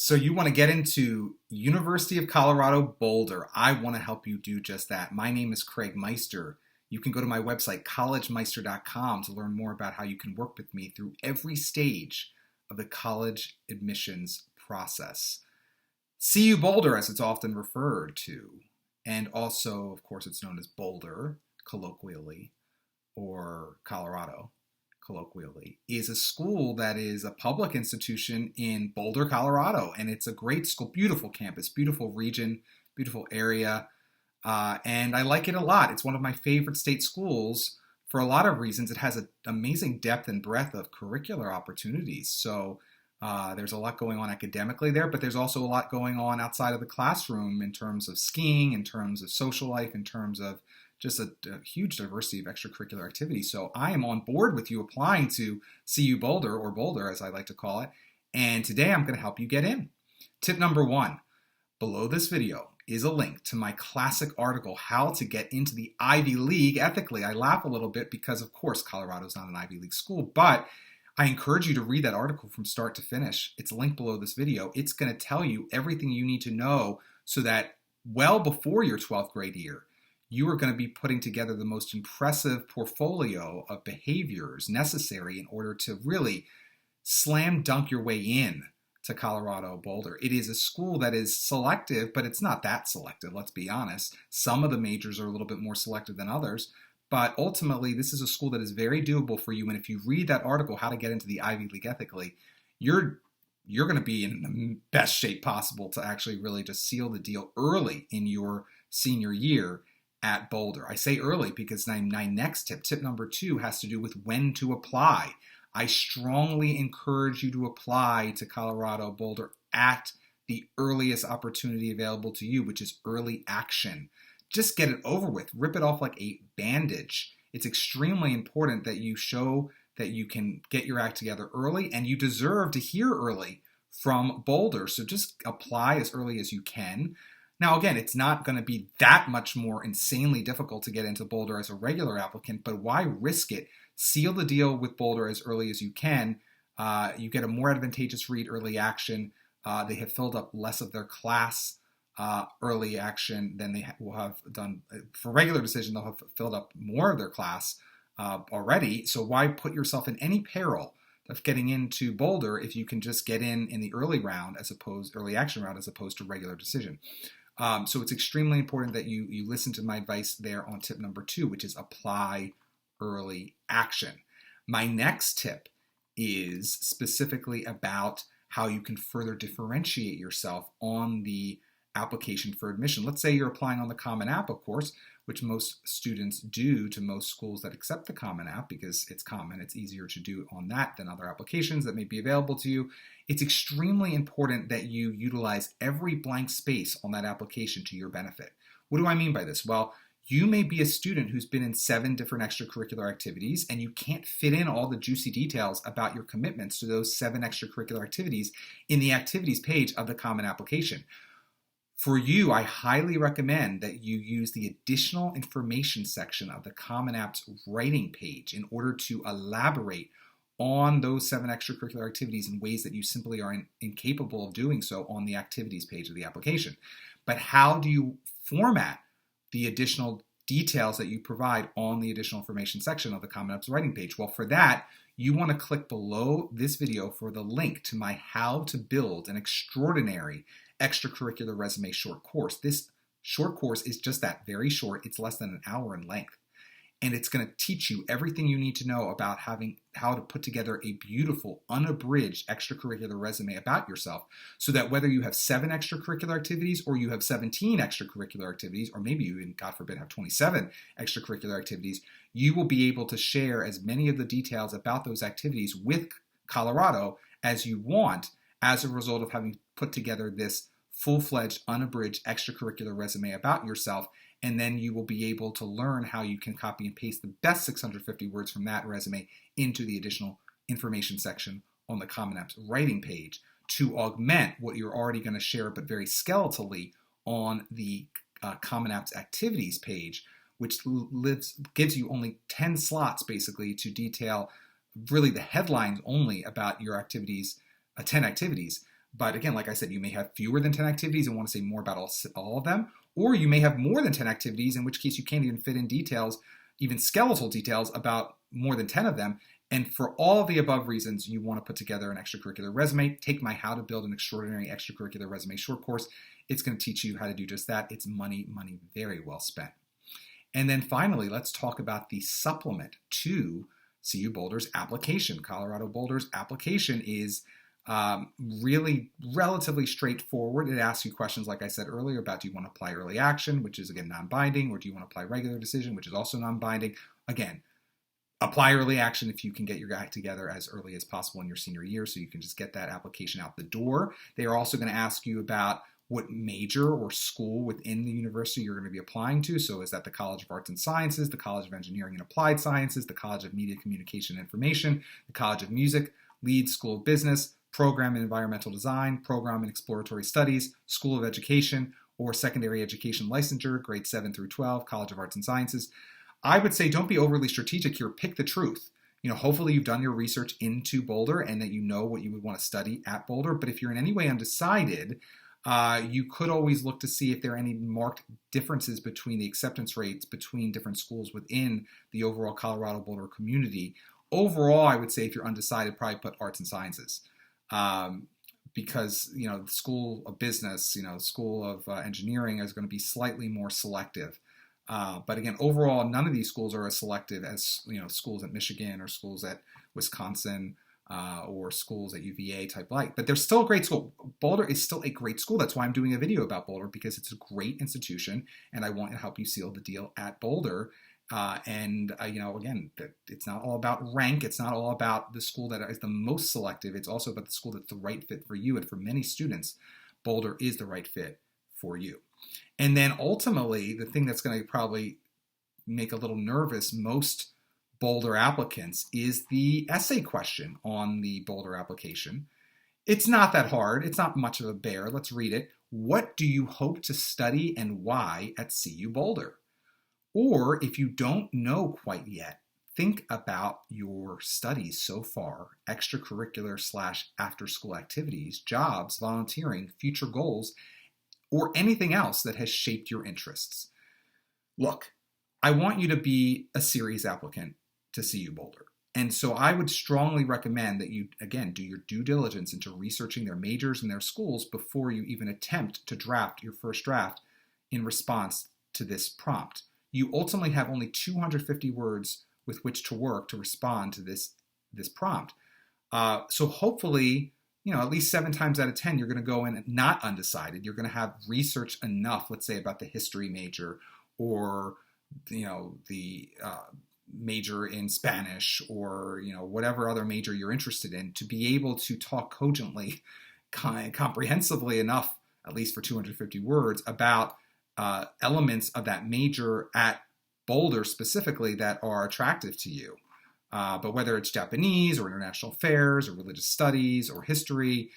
So you want to get into University of Colorado Boulder. I want to help you do just that. My name is Craig Meister. You can go to my website, collegemeister.com, to learn more about how you can work with me through every stage of the college admissions process. CU Boulder, as it's often referred to, and also, of course, it's known as Boulder, colloquially, or Colorado, colloquially, is a school that is a public institution in Boulder, Colorado. And it's a great school, beautiful campus, beautiful region, beautiful area. And I like it a lot. It's one of my favorite state schools for a lot of reasons. It has an amazing depth and breadth of curricular opportunities. So there's a lot going on academically there, but there's also a lot going on outside of the classroom in terms of skiing, in terms of social life, in terms of just a huge diversity of extracurricular activities. So I am on board with you applying to CU Boulder, or Boulder as I like to call it. And today I'm going to help you get in. Tip number one, below this video is a link to my classic article, How to Get into the Ivy League Ethically. I laugh a little bit because, of course, Colorado's not an Ivy League school, but I encourage you to read that article from start to finish. It's linked below this video. It's going to tell you everything you need to know so that well before your 12th grade year, you are going to be putting together the most impressive portfolio of behaviors necessary in order to really slam dunk your way in to Colorado Boulder. It is a school that is selective, but it's not that selective, let's be honest. Some of the majors are a little bit more selective than others, but ultimately this is a school that is very doable for you. And if you read that article, How to Get into the Ivy League Ethically, you're going to be in the best shape possible to actually really just seal the deal early in your senior year at Boulder. I say early because my next tip, tip number two, has to do with when to apply. I strongly encourage you to apply to Colorado Boulder at the earliest opportunity available to you, which is early action. Just get it over with. Rip it off like a bandage. It's extremely important that you show that you can get your act together early, and you deserve to hear early from Boulder. So just apply as early as you can. Now, again, it's not going to be that much more insanely difficult to get into Boulder as a regular applicant, but why risk it? Seal the deal with Boulder as early as you can. You get a more advantageous read early action. They have filled up less of their class early action than they will have done for regular decision. They'll have filled up more of their class already. So why put yourself in any peril of getting into Boulder if you can just get in the early round early action round as opposed to regular decision? So it's extremely important that you listen to my advice there on tip number two, which is apply early action. My next tip is specifically about how you can further differentiate yourself on the application for admission. Let's say you're applying on the Common App, of course, which most students do to most schools that accept the Common App because it's common. It's easier to do on that than other applications that may be available to you. It's extremely important that you utilize every blank space on that application to your benefit. What do I mean by this? Well, you may be a student who's been in 7 different extracurricular activities, and you can't fit in all the juicy details about your commitments to those 7 extracurricular activities in the activities page of the Common Application. For you, I highly recommend that you use the additional information section of the Common App's writing page in order to elaborate on those 7 extracurricular activities in ways that you simply are incapable of doing so on the activities page of the application. But how do you format the additional details that you provide on the additional information section of the Common App's writing page? Well, for that, you want to click below this video for the link to my How to Build an Extraordinary Extracurricular Resume short course. This short course is just that, very short. It's less than an hour in length. And it's going to teach you everything you need to know about how to put together a beautiful, unabridged extracurricular resume about yourself, so that whether you have 7 extracurricular activities or you have 17 extracurricular activities, or maybe you even, God forbid, have 27 extracurricular activities, you will be able to share as many of the details about those activities with Colorado as you want as a result of having put together this full-fledged, unabridged extracurricular resume about yourself. And then you will be able to learn how you can copy and paste the best 650 words from that resume into the additional information section on the Common App's writing page to augment what you're already going to share, but very skeletally, on the Common App's activities page, which gives you only 10 slots basically to detail really the headlines only about your activities, 10 activities. But again, like I said, you may have fewer than 10 activities and want to say more about all of them, or you may have more than 10 activities, in which case you can't even fit in details, even skeletal details about more than 10 of them. And for all of the above reasons, you want to put together an extracurricular resume. Take my How to Build an Extraordinary Extracurricular Resume short course. It's going to teach you how to do just that. It's money very well spent. And then finally, let's talk about the supplement to CU Boulder's application. Colorado Boulder's application is really relatively straightforward. It asks you questions, like I said earlier, about do you want to apply early action, which is, again, non-binding, or do you want to apply regular decision, which is also non-binding. Again, apply early action if you can get your act together as early as possible in your senior year, so you can just get that application out the door. They are also going to ask you about what major or school within the university you're going to be applying to. So is that the College of Arts and Sciences, the College of Engineering and Applied Sciences, the College of Media, Communication and Information, the College of Music, Leeds School of Business, Program in Environmental Design, Program in Exploratory Studies, School of Education, or Secondary Education Licensure, grades 7 through 12, College of Arts and Sciences. I would say don't be overly strategic here. Pick the truth. Hopefully you've done your research into Boulder and that you know what you would want to study at Boulder. But if you're in any way undecided, you could always look to see if there are any marked differences between the acceptance rates between different schools within the overall Colorado Boulder community. Overall, I would say if you're undecided, probably put arts and sciences. Because, the School of Business, School of Engineering is going to be slightly more selective. But again, overall, none of these schools are as selective as, schools at Michigan or schools at Wisconsin or schools at UVA type like. But they're still a great school. Boulder is still a great school. That's why I'm doing a video about Boulder, because it's a great institution, and I want to help you seal the deal at Boulder. Again, it's not all about rank. It's not all about the school that is the most selective. It's also about the school that's the right fit for you. And for many students, Boulder is the right fit for you. And then ultimately, the thing that's going to probably make a little nervous most Boulder applicants is the essay question on the Boulder application. It's not that hard. It's not much of a bear. Let's read it. What do you hope to study and why at CU Boulder? Or if you don't know quite yet, think about your studies so far, extracurricular / after school activities, jobs, volunteering, future goals, or anything else that has shaped your interests. Look, I want you to be a serious applicant to CU Boulder. And so I would strongly recommend that you, again, do your due diligence into researching their majors and their schools before you even attempt to draft your first draft in response to this prompt. You ultimately have only 250 words with which to work to respond to this prompt. So hopefully, at least 7 times out of 10, you're going to go in not undecided. You're going to have researched enough, let's say, about the history major or, the major in Spanish or, whatever other major you're interested in, to be able to talk cogently, comprehensively enough, at least for 250 words, about elements of that major at Boulder specifically that are attractive to you. But whether it's Japanese or international affairs or religious studies or history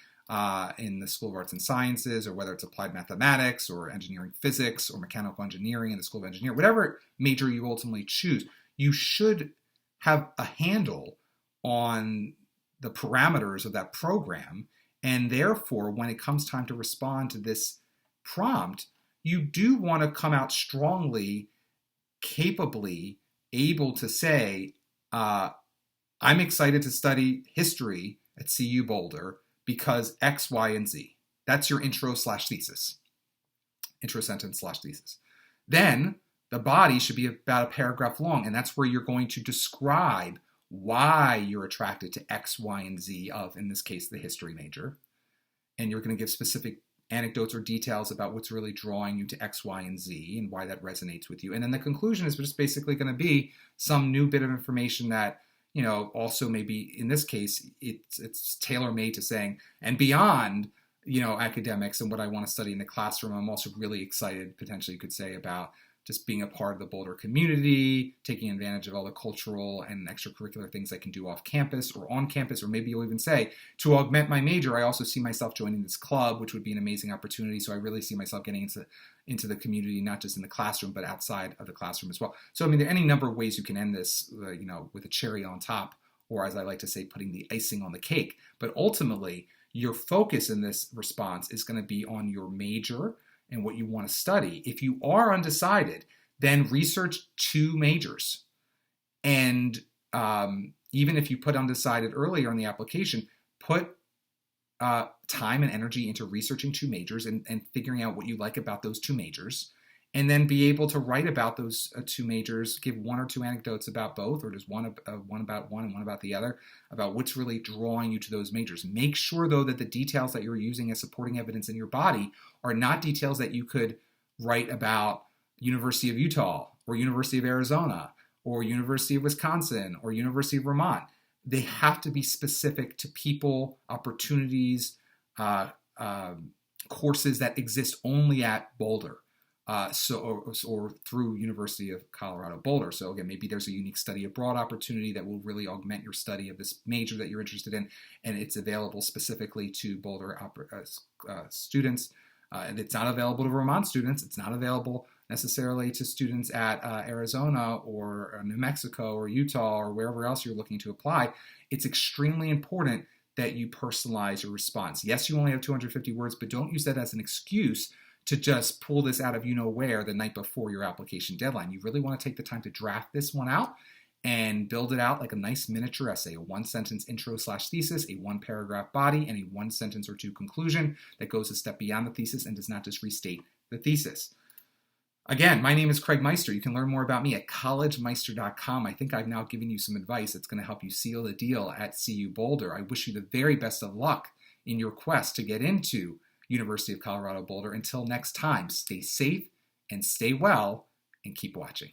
in the School of Arts and Sciences, or whether it's applied mathematics or engineering physics or mechanical engineering in the School of Engineering, whatever major you ultimately choose, you should have a handle on the parameters of that program. And therefore, when it comes time to respond to this prompt, you do want to come out strongly, capably able to say, I'm excited to study history at CU Boulder because X, Y, and Z. That's your intro/thesis. Intro sentence/thesis. Then the body should be about a paragraph long, and that's where you're going to describe why you're attracted to X, Y, and Z of, in this case, the history major. And you're going to give specific anecdotes or details about what's really drawing you to X, Y, and Z and why that resonates with you. And then the conclusion is just basically going to be some new bit of information that, also maybe in this case, it's tailor-made to saying, and beyond, academics and what I want to study in the classroom, I'm also really excited, potentially you could say, about just being a part of the Boulder community, taking advantage of all the cultural and extracurricular things I can do off campus or on campus, or maybe you'll even say, to augment my major, I also see myself joining this club, which would be an amazing opportunity. So I really see myself getting into the community, not just in the classroom, but outside of the classroom as well. So, there are any number of ways you can end this, with a cherry on top, or as I like to say, putting the icing on the cake. But ultimately, Your focus in this response is going to be on your major and what you want to study. If you are undecided, then research 2 majors. And even if you put undecided earlier in the application, put time and energy into researching 2 majors and figuring out what you like about those 2 majors, and then be able to write about those 2 majors, give 1 or 2 anecdotes about both, or just one about one and one about the other, about what's really drawing you to those majors. Make sure, though, that the details that you're using as supporting evidence in your body are not details that you could write about University of Utah or University of Arizona or University of Wisconsin or University of Vermont. They have to be specific to people, opportunities, courses that exist only at Boulder, or through University of Colorado Boulder. So again, maybe there's a unique study abroad opportunity that will really augment your study of this major that you're interested in, and it's available specifically to Boulder students. And it's not available to Vermont students. It's not available necessarily to students at Arizona or New Mexico or Utah or wherever else you're looking to apply. It's extremely important that you personalize your response. Yes, you only have 250 words, but don't use that as an excuse to just pull this out of you-know-where the night before your application deadline. You really want to take the time to draft this one out and build it out like a nice miniature essay, a 1-sentence intro/thesis, a 1-paragraph body, and a 1-sentence or 2 conclusion that goes a step beyond the thesis and does not just restate the thesis. Again, my name is Craig Meister. You can learn more about me at collegemeister.com. I think I've now given you some advice that's going to help you seal the deal at CU Boulder. I wish you the very best of luck in your quest to get into University of Colorado Boulder. Until next time, stay safe and stay well, and keep watching.